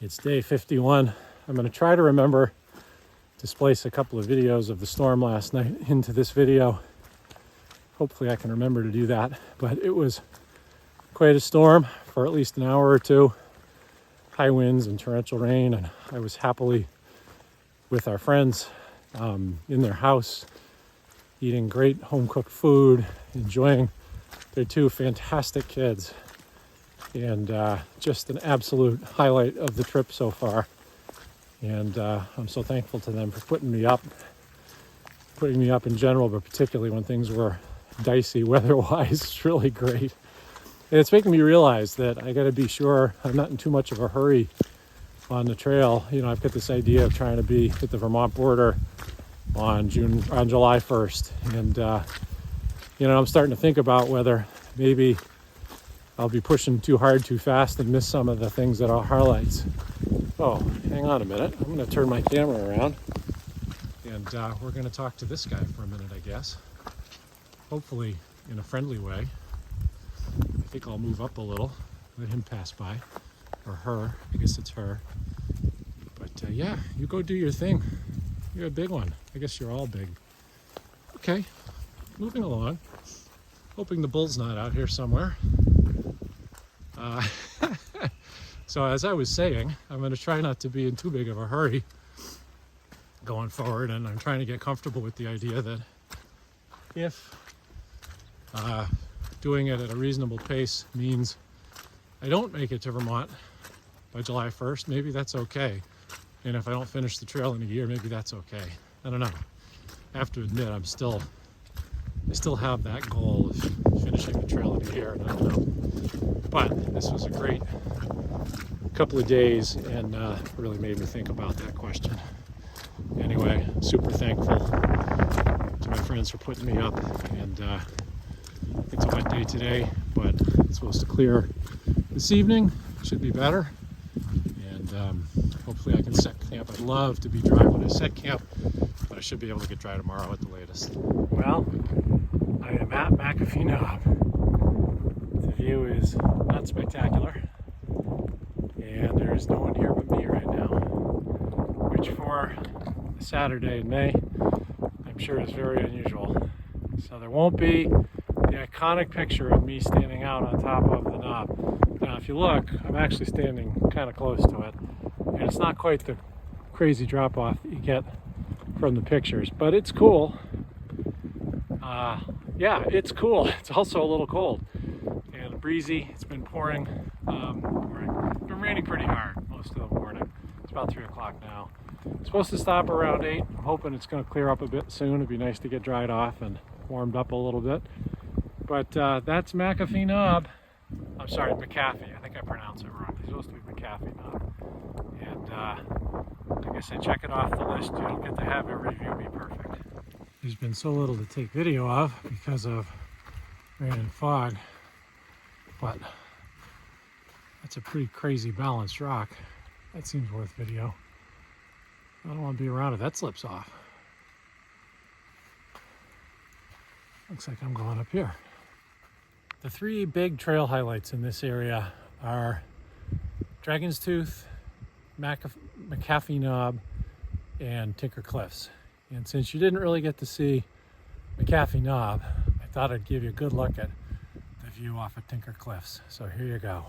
It's day 51. I'm going to try to remember to splice a couple of videos of the storm last night into this video. Hopefully I can remember to do that, but it was quite a storm for at least an hour or two. High winds and torrential rain, and I was happily with our friends in their house, eating great home-cooked food, enjoying their two fantastic kids, and just an absolute highlight of the trip so far. And I'm so thankful to them for putting me up in general, but particularly when things were dicey weather-wise. It's really great. And it's making me realize that I got to be sure I'm not in too much of a hurry on the trail. You know, I've got this idea of trying to be at the Vermont border on July 1st. And, I'm starting to think about whether maybe I'll be pushing too hard, too fast, and miss some of the things that are highlights. Oh, hang on a minute. I'm going to turn my camera around, and we're going to talk to this guy for a minute, I guess. Hopefully in a friendly way. I think I'll move up a little, let him pass by, or her. I guess it's her. But yeah, you go do your thing. You're a big one. I guess you're all big. Okay, moving along. Hoping the bull's not out here somewhere. So as I was saying, I'm going to try not to be in too big of a hurry going forward, and I'm trying to get comfortable with the idea that if doing it at a reasonable pace means I don't make it to Vermont by July 1st, maybe that's okay. And if I don't finish the trail in a year, maybe that's okay. I don't know. I have to admit, I still have that goal of finishing the trail in a year, and I don't know. But this was a great couple of days, and really made me think about that question. Anyway, super thankful to my friends for putting me up, and it's a wet day today, but it's supposed to clear this evening. Should be better, and hopefully I can set camp. I'd love to be dry when I set camp, but I should be able to get dry tomorrow at the latest. Well, I am at McAfee Knob. The view is not spectacular, and there's no one here but me right now, which for a Saturday in May, I'm sure is very unusual. So there won't be the iconic picture of me standing out on top of the knob. Now if you look, I'm actually standing kind of close to it, and it's not quite the crazy drop off that you get from the pictures, but it's cool. Yeah, it's cool. It's also a little cold and breezy. It's been pouring. It's been raining pretty hard most of the morning. It's about 3 o'clock now. It's supposed to stop around 8. I'm hoping it's going to clear up a bit soon. It'd be nice to get dried off and warmed up a little bit. But that's McAfee Knob. I'm sorry, McAfee. I think I pronounced it wrong. It's supposed to be McAfee Knob. And like I said, check it off the list. You don't get to have every view be perfect. There's been so little to take video of because of rain and fog, but that's a pretty crazy balanced rock. That seems worth video. I don't want to be around if that slips off. Looks like I'm going up here. The three big trail highlights in this area are Dragon's Tooth, McAfee Knob, and Tinker Cliffs. And since you didn't really get to see McAfee Knob, I thought I'd give you a good look at the view off of Tinker Cliffs. So here you go.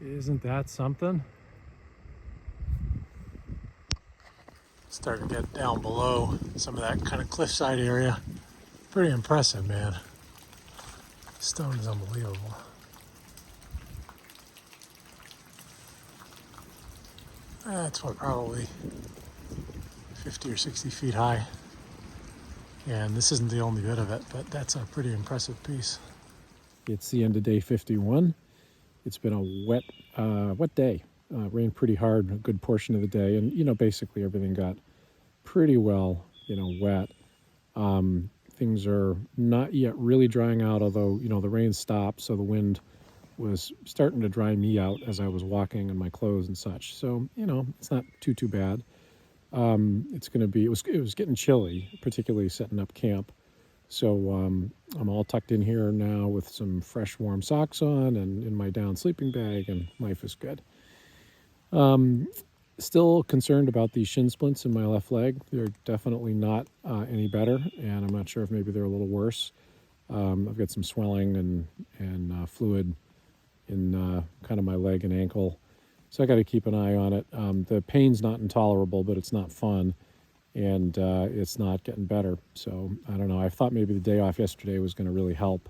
Isn't that something? Starting to get down below some of that kind of cliffside area. Pretty impressive, man. The stone is unbelievable. That's what, probably 50 or 60 feet high. And this isn't the only bit of it, but that's a pretty impressive piece. It's the end of day 51. It's been a wet day. Rained pretty hard a good portion of the day, and basically everything got pretty well wet. Things are not yet really drying out, although the rain stopped, so the wind was starting to dry me out as I was walking in my clothes and such. So it's not too bad. It's going to be. It was getting chilly, particularly setting up camp So I'm all tucked in here now with some fresh warm socks on and in my down sleeping bag, and life is good. Still concerned about these shin splints in my left leg. They're definitely not any better, and I'm not sure if maybe they're a little worse. I've got some swelling and fluid in kind of my leg and ankle, so I got to keep an eye on it. The pain's not intolerable, but it's not fun, and it's not getting better. So I don't know. I thought maybe the day off yesterday was going to really help,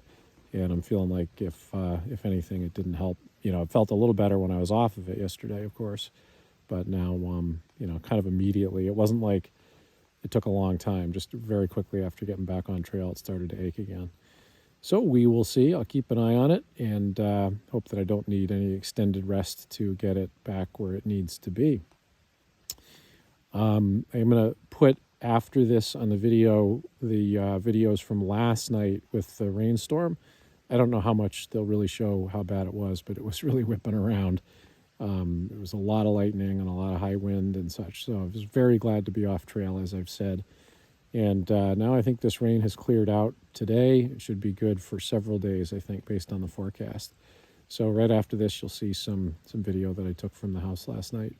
and I'm feeling like if anything, it didn't help. You know, it felt a little better when I was off of it yesterday, of course, but now you know, kind of immediately. It wasn't like it took a long time. Just very quickly after getting back on trail, it started to ache again. So we will see. I'll keep an eye on it, and hope that I don't need any extended rest to get it back where it needs to be. I'm going to put after this on the video the videos from last night with the rainstorm. I don't know how much they'll really show how bad it was, but it was really whipping around. It was a lot of lightning and a lot of high wind and such. So I was very glad to be off trail, as I've said. And now I think this rain has cleared out today. It should be good for several days, I think, based on the forecast. So right after this, you'll see some video that I took from the house last night.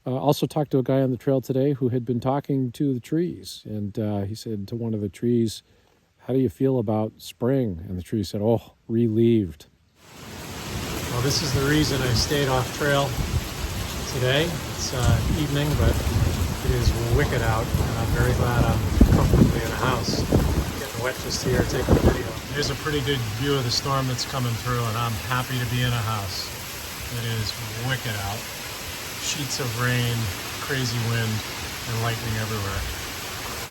Also talked to a guy on the trail today who had been talking to the trees. And he said to one of the trees, "How do you feel about spring?" And the tree said, "Oh, relieved." Well, this is the reason I stayed off trail today. It's evening, but it is wicked out, and I'm very glad I'm comfortably in a house. Getting wet just here, taking a video. Here's a pretty good view of the storm that's coming through, and I'm happy to be in a house. It is wicked out. Sheets of rain, crazy wind, and lightning everywhere.